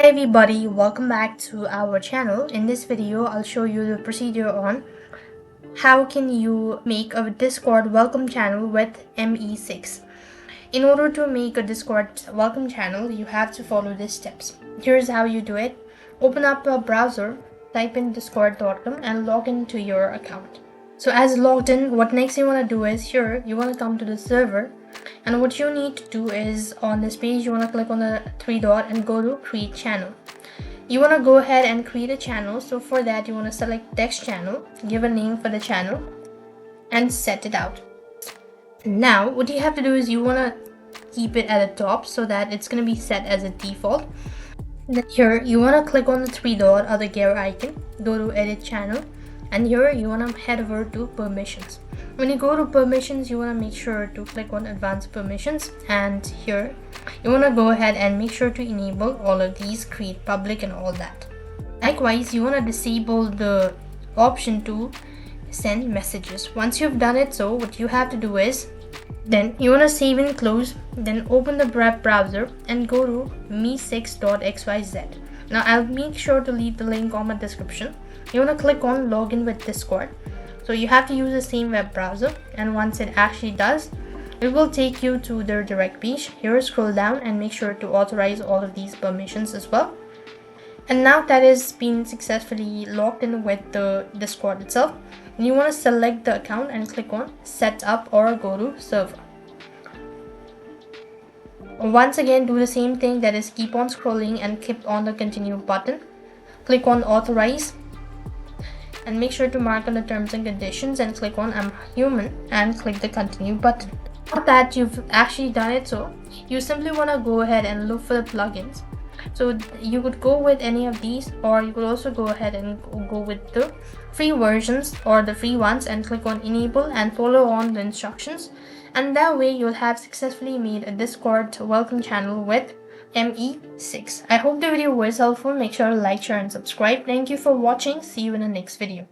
Hey everybody, welcome back to our channel. In this video, I'll show you the procedure on how can you make a Discord welcome channel with MEE6. In order to make a Discord welcome channel, you have to follow these steps. Here's how you do it. Open up a browser, type in discord.com and log into your account. So as logged in, what next you want to do is here, you want to come to the server. And what you need to do is on this page, you want to click on the three dot and go to create channel. You want to go ahead and create a channel. So for that, you want to select text channel, give a name for the channel and set it out. Now what you have to do is you want to keep it at the top so that it's going to be set as a default. Then here you want to click on the three dot or the gear icon, go to edit channel, and here you want to head over to permissions. When you go to permissions, you want to make sure to click on advanced permissions, and here you want to go ahead and make sure to enable all of these, create public and all that. Likewise, you want to disable the option to send messages. Once you've done it, so what you have to do is then you want to save and close, then open the browser and go to MEE6.xyz. Now I'll make sure to leave the link on my description. You want to click on login with Discord. So you have to use the same web browser, and once it actually does, it will take you to their direct page. Here, scroll down and make sure to authorize all of these permissions as well. And now that is been successfully logged in with the Discord itself, you want to select the account and click on set up or go to server. Once again, do the same thing, that is keep on scrolling and click on the continue button, click on authorize and make sure to mark on the terms and conditions and click on I'm human and click the continue button. Now that you've actually done it, so you simply want to go ahead and look for the plugins. So you could go with any of these, or you could also go ahead and go with the free versions or the free ones and click on enable and follow on the instructions, and that way you'll have successfully made a Discord welcome channel with MEE6. I hope the video was helpful. Make sure to like, share and subscribe. Thank you for watching. See you in the next video.